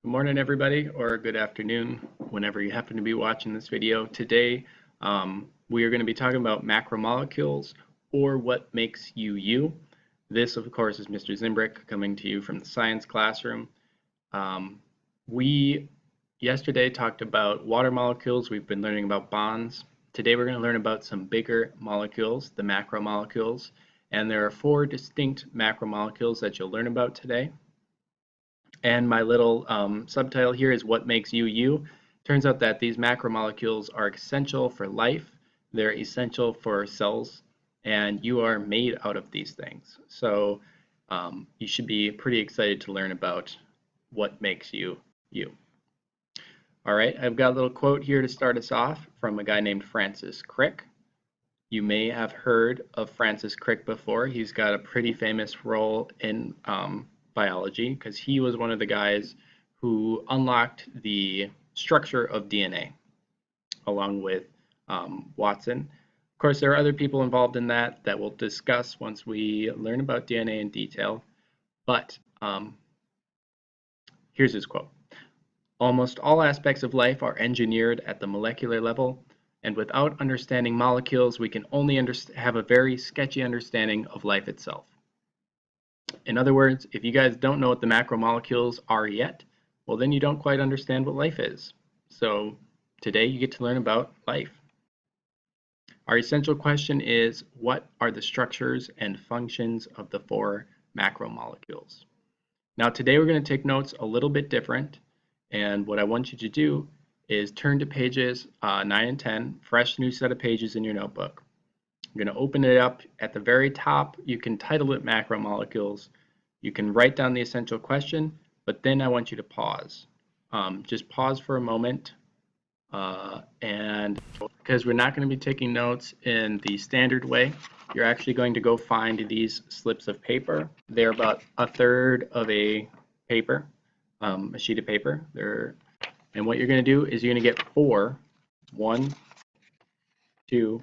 Good morning, everybody, or good afternoon, whenever you happen to be watching this video. Today, we are going to be talking about macromolecules, or what makes you you. This, of course, is Mr. Zimbrick coming to you from the science classroom. We yesterday talked about water molecules. We've been learning about bonds. Today, we're going to learn about some bigger molecules, the macromolecules, and there are 4 distinct macromolecules that you'll learn about today. And my little subtitle here is what makes you you. Turns out that these macromolecules are essential for life. They're essential for cells, and you are made out of these things. So you should be pretty excited to learn about what makes you you. All right, I've got a little quote here to start us off from a guy named Francis Crick. You may have heard of Francis Crick before. He's got a pretty famous role in biology because he was one of the guys who unlocked the structure of DNA along with Watson. Of course, there are other people involved in that we'll discuss once we learn about DNA in detail, but here's his quote. Almost all aspects of life are engineered at the molecular level, and without understanding molecules, we can only have a very sketchy understanding of life itself. In other words, if you guys don't know what the macromolecules are yet, well, then you don't quite understand what life is. So today you get to learn about life. Our essential question is, what are the structures and functions of the 4 macromolecules? Now today we're going to take notes a little bit different, and what I want you to do is turn to pages 9 and 10, fresh new set of pages in your notebook. I'm going to open it up at the very top. You can title it macromolecules. You can write down the essential question, but then I want you to pause. Just pause for a moment, and because we're not going to be taking notes in the standard way, you're actually going to go find these slips of paper. They're about 1/3 of a paper, a sheet of paper. And what you're going to do is you're going to get 4, 1, 2,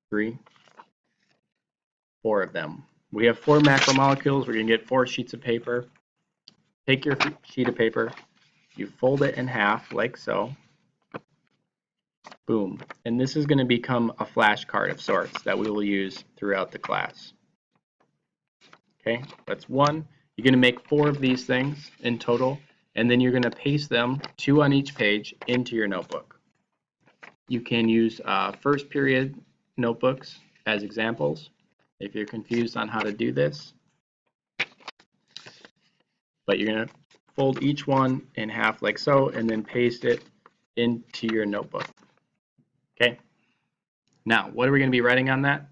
3, 4 of them. We have 4 macromolecules. We're going to get 4 sheets of paper. Take your sheet of paper, you fold it in half like so. Boom. And this is going to become a flashcard of sorts that we will use throughout the class. Okay, that's 1. You're going to make 4 of these things in total, and then you're going to paste them 2 on each page into your notebook. You can use first period notebooks as examples if you're confused on how to do this, but you're going to fold each one in half like so and then paste it into your notebook. Okay, now what are we going to be writing on that?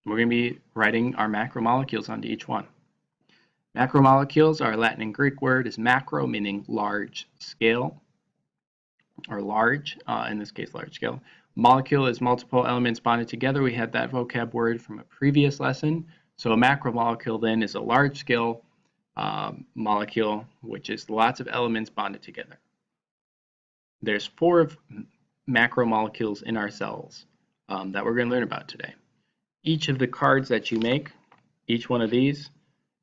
We're going to be writing our macromolecules onto each one. Macromolecules, our Latin and Greek word is macro, meaning large scale, or large, in this case large scale. Molecule is multiple elements bonded together. We had that vocab word from a previous lesson. So a macromolecule then is a large scale molecule, which is lots of elements bonded together. There's 4 macromolecules in our cells that we're going to learn about today. Each of the cards that you make, each one of these,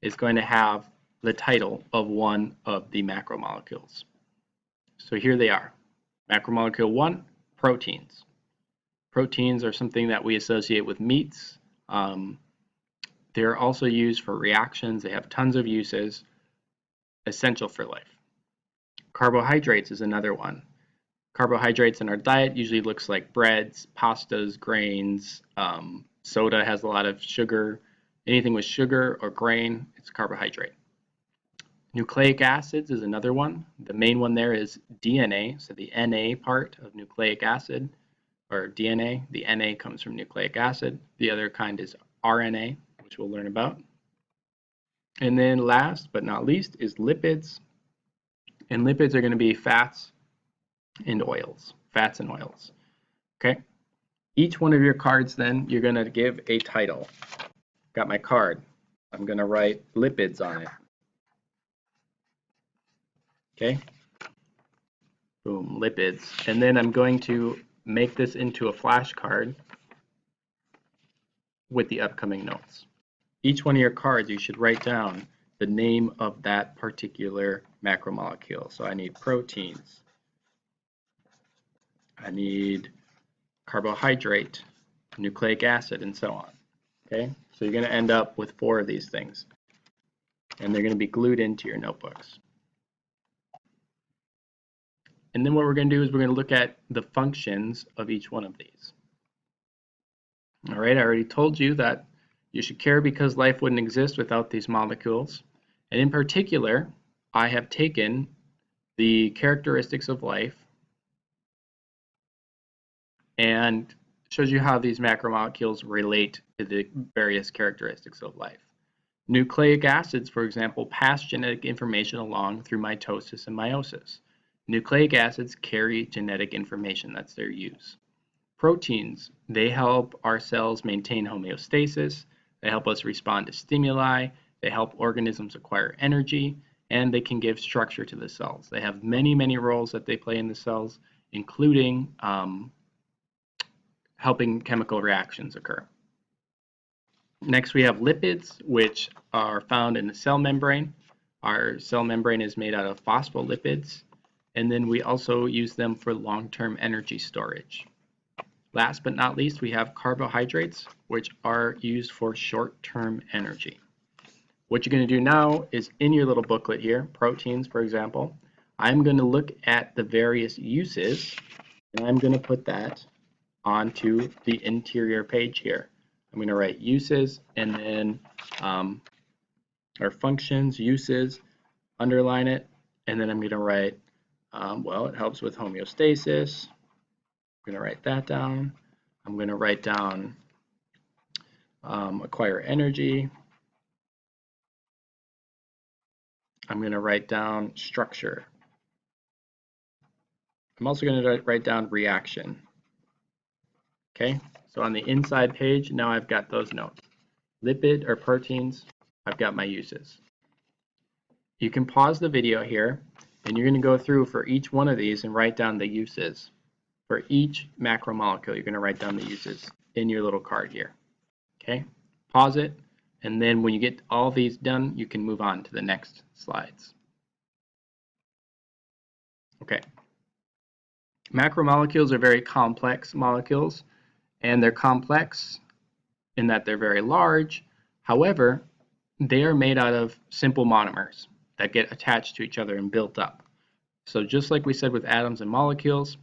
is going to have the title of one of the macromolecules. So here they are. Macromolecule 1, proteins. Proteins are something that we associate with meats. They're also used for reactions. They have tons of uses, essential for life. Carbohydrates is another one. Carbohydrates in our diet usually looks like breads, pastas, grains. Soda has a lot of sugar. Anything with sugar or grain, it's carbohydrate. Nucleic acids is another one. The main one there is DNA, so the Na part of nucleic acid, or DNA, the Na comes from nucleic acid. The other kind is RNA, which we'll learn about. And then last but not least is lipids. And lipids are going to be fats and oils. Fats and oils. Okay? Each one of your cards then, you're going to give a title. Got my card. I'm going to write lipids on it. Okay? Boom, lipids. And then I'm going to make this into a flashcard with the upcoming notes. Each one of your cards you should write down the name of that particular macromolecule. So I need proteins. I need carbohydrate, nucleic acid, and so on. Okay, so you're going to end up with 4 of these things, and they're going to be glued into your notebooks. And then what we're going to do is we're going to look at the functions of each one of these. All right, I already told you that you should care because life wouldn't exist without these molecules. And in particular, I have taken the characteristics of life and shows you how these macromolecules relate to the various characteristics of life. Nucleic acids, for example, pass genetic information along through mitosis and meiosis. Nucleic acids carry genetic information, that's their use. Proteins, they help our cells maintain homeostasis, they help us respond to stimuli, they help organisms acquire energy, and they can give structure to the cells. They have many, many roles that they play in the cells, including helping chemical reactions occur. Next we have lipids, which are found in the cell membrane. Our cell membrane is made out of phospholipids, and then we also use them for long-term energy storage. Last but not least, we have carbohydrates, which are used for short-term energy. What you're going to do now is in your little booklet here, proteins, for example, I'm going to look at the various uses, and I'm going to put that onto the interior page here. I'm going to write uses and then our functions, uses, underline it, and then I'm going to write, well, it helps with homeostasis. I'm going to write that down. I'm going to write down acquire energy. I'm going to write down structure. I'm also going to write down reaction. Okay, so on the inside page, now I've got those notes. Lipid or proteins, I've got my uses. You can pause the video here, and you're going to go through for each one of these and write down the uses. For each macromolecule, you're going to write down the uses in your little card here. Okay, pause it, and then when you get all these done, you can move on to the next slides. Okay, macromolecules are very complex molecules, and they're complex in that they're very large. However, they are made out of simple monomers that get attached to each other and built up. So just like we said with atoms and molecules,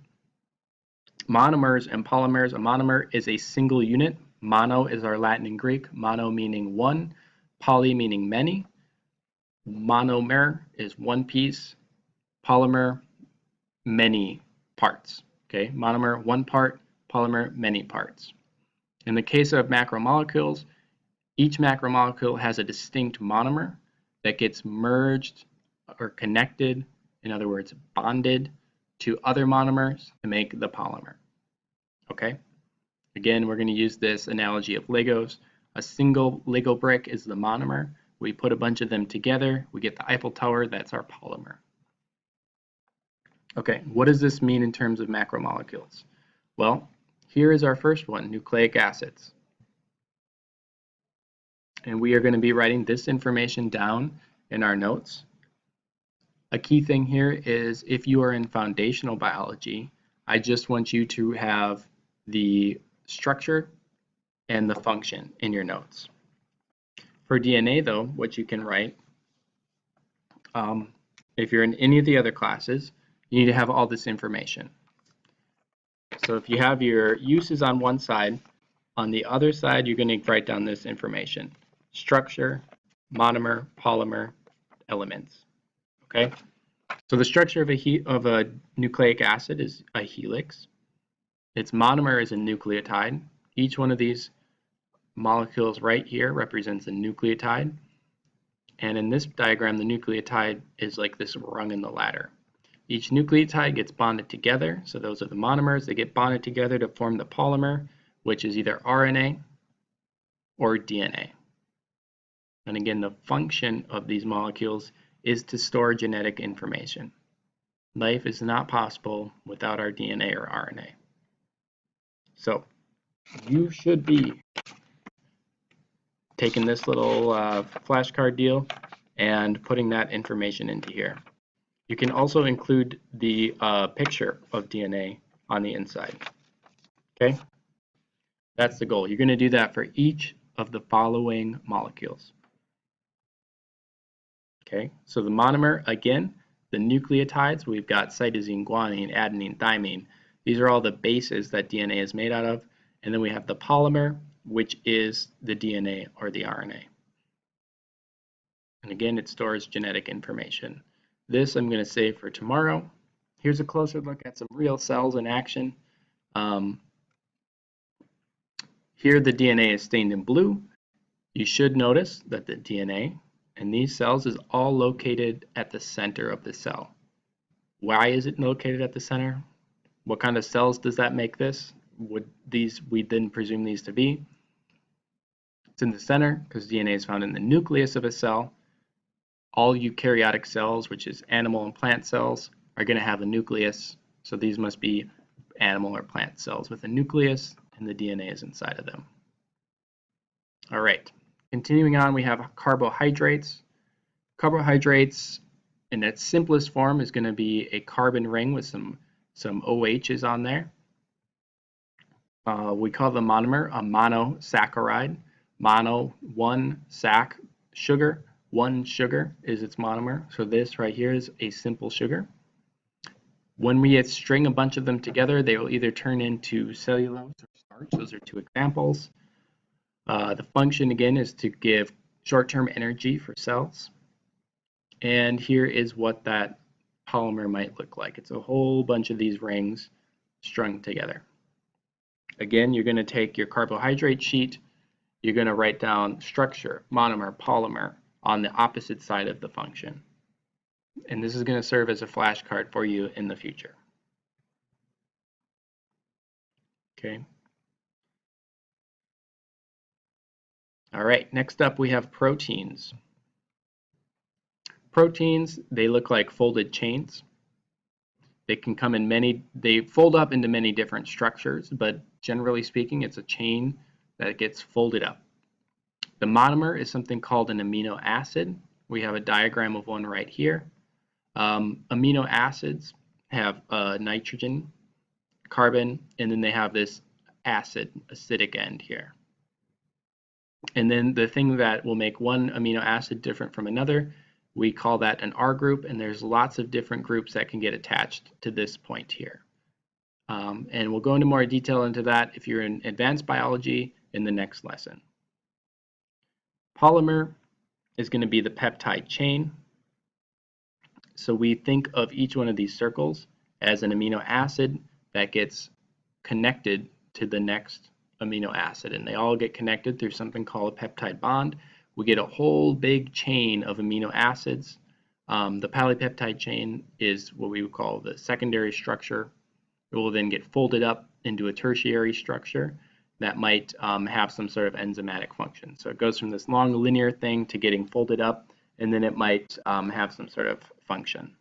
monomers and polymers, a monomer is a single unit. Mono is our Latin and Greek, mono meaning one, poly meaning many. Monomer is one piece, polymer, many parts. Okay, monomer, one part, polymer, many parts. In the case of macromolecules, each macromolecule has a distinct monomer that gets merged or connected, in other words, bonded to other monomers to make the polymer. Okay? Again, we're going to use this analogy of Legos. A single Lego brick is the monomer. We put a bunch of them together, we get the Eiffel Tower, that's our polymer. Okay, what does this mean in terms of macromolecules? Well, here is our first one, nucleic acids. And we are going to be writing this information down in our notes. A key thing here is if you are in foundational biology, I just want you to have the structure and the function in your notes. For DNA though, what you can write, if you're in any of the other classes, you need to have all this information. So if you have your uses on one side, on the other side you're going to write down this information. Structure, monomer, polymer, elements. Okay? So the structure of a nucleic acid is a helix. Its monomer is a nucleotide. Each one of these molecules right here represents a nucleotide. And in this diagram, the nucleotide is like this rung in the ladder. Each nucleotide gets bonded together, so those are the monomers. They get bonded together to form the polymer, which is either RNA or DNA. And again, the function of these molecules is to store genetic information. Life is not possible without our DNA or RNA. So you should be taking this little flashcard deal and putting that information into here. You can also include the picture of DNA on the inside. Okay, that's the goal. You're going to do that for each of the following molecules. Okay, so the monomer, again, the nucleotides, we've got cytosine, guanine, adenine, thymine. These are all the bases that DNA is made out of. And then we have the polymer, which is the DNA or the RNA. And again, it stores genetic information. This I'm going to save for tomorrow. Here's a closer look at some real cells in action. Here the DNA is stained in blue. You should notice that the DNA in these cells is all located at the center of the cell. Why is it located at the center? What kind of cells does that make this? Would we then presume these to be? It's in the center because DNA is found in the nucleus of a cell. All eukaryotic cells, which is animal and plant cells, are going to have a nucleus. So these must be animal or plant cells with a nucleus, and the DNA is inside of them. All right, continuing on, we have carbohydrates. Carbohydrates, in its simplest form, is going to be a carbon ring with some OHs on there. We call the monomer a monosaccharide. Mono, one, sac, sugar. One sugar is its monomer. So this right here is a simple sugar. When we string a bunch of them together, they will either turn into cellulose or starch. Those are two examples. The function, again, is to give short-term energy for cells. And here is what that polymer might look like. It's a whole bunch of these rings strung together. Again, you're going to take your carbohydrate sheet, you're going to write down structure, monomer, polymer on the opposite side of the function. And this is going to serve as a flashcard for you in the future. Okay. All right, next up we have proteins. Proteins, they look like folded chains. They can come in they fold up into many different structures, but generally speaking, it's a chain that gets folded up. The monomer is something called an amino acid. We have a diagram of one right here. Amino acids have nitrogen, carbon, and then they have this acidic end here. And then the thing that will make one amino acid different from another, we call that an R group, and there's lots of different groups that can get attached to this point here. And we'll go into more detail into that if you're in advanced biology in the next lesson. Polymer is going to be the peptide chain. So we think of each one of these circles as an amino acid that gets connected to the next amino acid, and they all get connected through something called a peptide bond. We get a whole big chain of amino acids. The polypeptide chain is what we would call the secondary structure. It will then get folded up into a tertiary structure that might have some sort of enzymatic function. So it goes from this long linear thing to getting folded up, and then it might have some sort of function.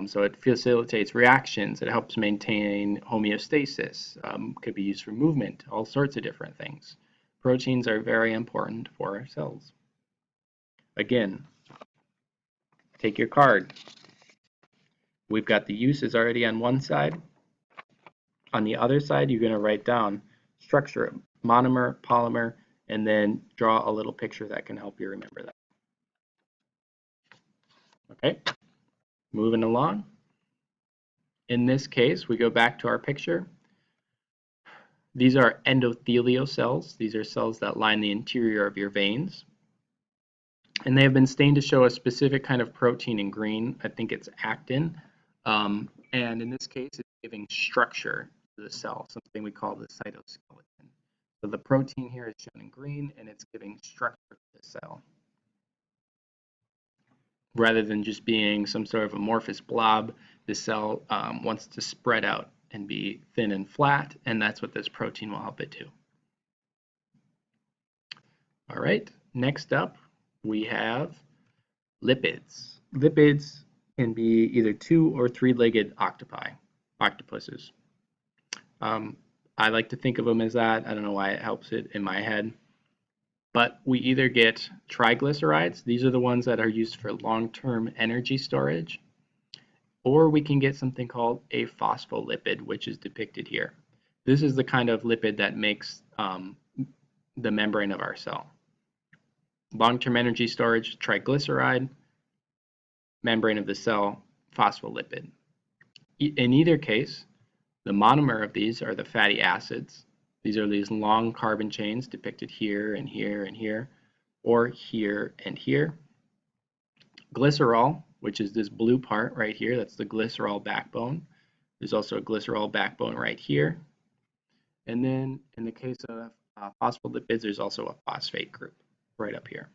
So it facilitates reactions, it helps maintain homeostasis, could be used for movement, all sorts of different things. Proteins are very important for our cells. Again, take your card. We've got the uses already on one side. On the other side, you're going to write down structure, monomer, polymer, and then draw a little picture that can help you remember that. Okay, moving along. In this case, we go back to our picture. These are endothelial cells. These are cells that line the interior of your veins. And they have been stained to show a specific kind of protein in green. I think it's actin. And in this case, it's giving structure to the cell, something we call the cytoskeleton. So the protein here is shown in green, and it's giving structure to the cell, rather than just being some sort of amorphous blob. The cell wants to spread out and be thin and flat, and that's what this protein will help it do. All right, next up we have lipids. Lipids can be either 2- or 3-legged octopuses. I like to think of them as that. I don't know why it helps it in my head. but we either get triglycerides, these are the ones that are used for long-term energy storage, or we can get something called a phospholipid, which is depicted here. This is the kind of lipid that makes the membrane of our cell. Long-term energy storage, triglyceride, membrane of the cell, phospholipid. In either case, the monomer of these are the fatty acids. These are these long carbon chains depicted here and here and here, or here and here. Glycerol, which is this blue part right here, that's the glycerol backbone. There's also a glycerol backbone right here. And then in the case of phospholipids, there's also a phosphate group right up here.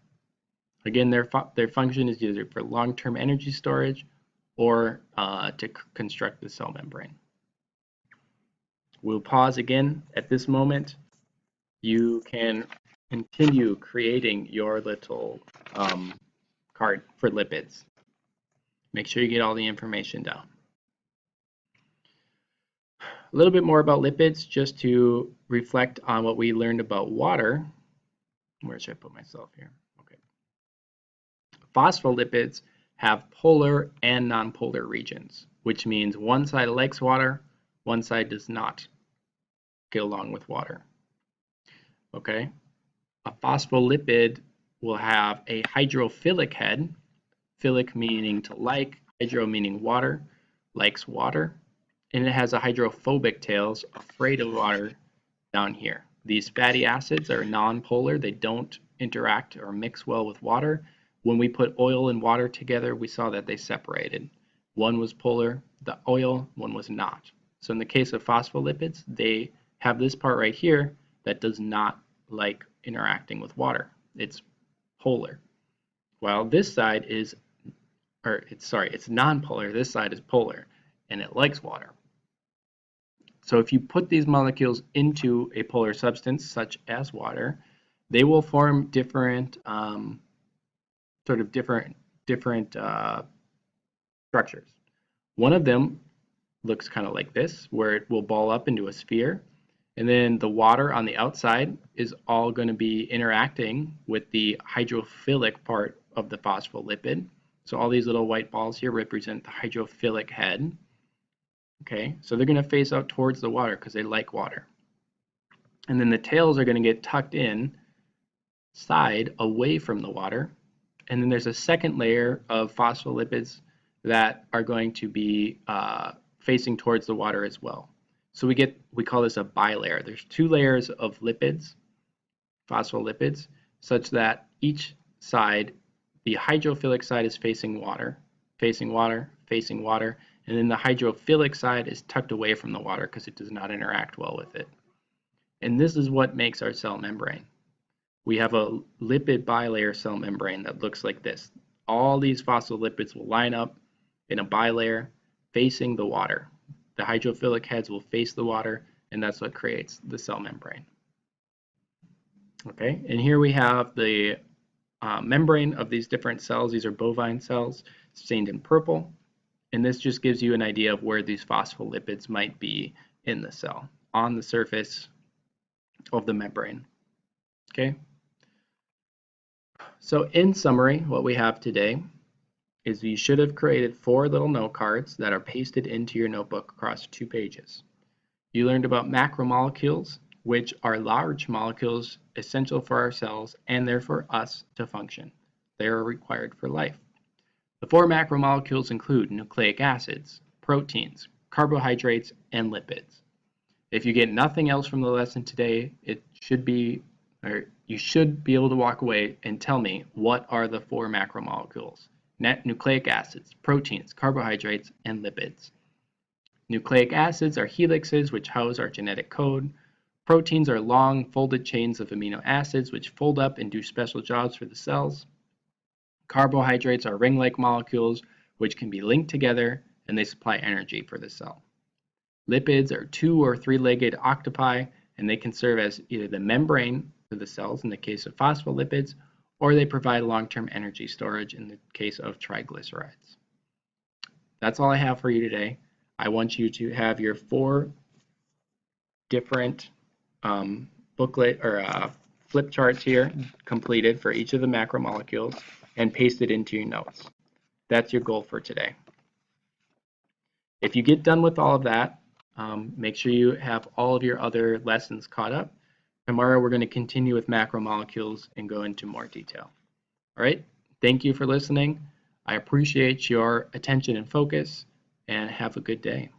Again, their function is either for long-term energy storage or to construct the cell membrane. We'll pause again at this moment. You can continue creating your little card for lipids. Make sure you get all the information down. A little bit more about lipids, just to reflect on what we learned about water. Where should I put myself here? Okay. Phospholipids have polar and nonpolar regions, which means one side likes water, one side does not get along with water. Okay. A phospholipid will have a hydrophilic head, philic meaning to like, hydro meaning water, likes water, and it has a hydrophobic tails, afraid of water down here. These fatty acids are nonpolar, they don't interact or mix well with water. When we put oil and water together, we saw that they separated. One was polar, the oil, one was not. So in the case of phospholipids, they have this part right here that does not like interacting with water. It's polar. While this side is, it's nonpolar, this side is polar, and it likes water. So if you put these molecules into a polar substance, such as water, they will form different, different structures. One of them looks kind of like this, where it will ball up into a sphere, and then the water on the outside is all going to be interacting with the hydrophilic part of the phospholipid. So all these little white balls here represent the hydrophilic head. Okay, so they're going to face out towards the water because they like water. And then the tails are going to get tucked in side away from the water. And then there's a second layer of phospholipids that are going to be facing towards the water as well. So we call this a bilayer. There's two layers of lipids, phospholipids, such that each side, the hydrophilic side is facing water, facing water, facing water, and then the hydrophilic side is tucked away from the water because it does not interact well with it. And this is what makes our cell membrane. We have a lipid bilayer cell membrane that looks like this. All these phospholipids will line up in a bilayer facing the water. The hydrophilic heads will face the water, and that's what creates the cell membrane. Okay, and here we have the membrane of these different cells. These are bovine cells stained in purple. And this just gives you an idea of where these phospholipids might be in the cell, on the surface of the membrane. Okay. So in summary, what we have today is you should have created 4 little note cards that are pasted into your notebook across 2 pages. You learned about macromolecules, which are large molecules essential for our cells and therefore us to function. They are required for life. The 4 macromolecules include nucleic acids, proteins, carbohydrates, and lipids. If you get nothing else from the lesson today, you should be able to walk away and tell me what are the 4 macromolecules. Nucleic acids, proteins, carbohydrates, and lipids. Nucleic acids are helixes which house our genetic code. Proteins are long folded chains of amino acids which fold up and do special jobs for the cells. Carbohydrates are ring-like molecules which can be linked together and they supply energy for the cell. Lipids are 2- or 3-legged octopi and they can serve as either the membrane for the cells in the case of phospholipids or they provide long-term energy storage in the case of triglycerides. That's all I have for you today. I want you to have your 4 different booklet or flip charts here completed for each of the macromolecules and paste it into your notes. That's your goal for today. If you get done with all of that, make sure you have all of your other lessons caught up. Tomorrow we're going to continue with macromolecules and go into more detail. All right, thank you for listening. I appreciate your attention and focus, and have a good day.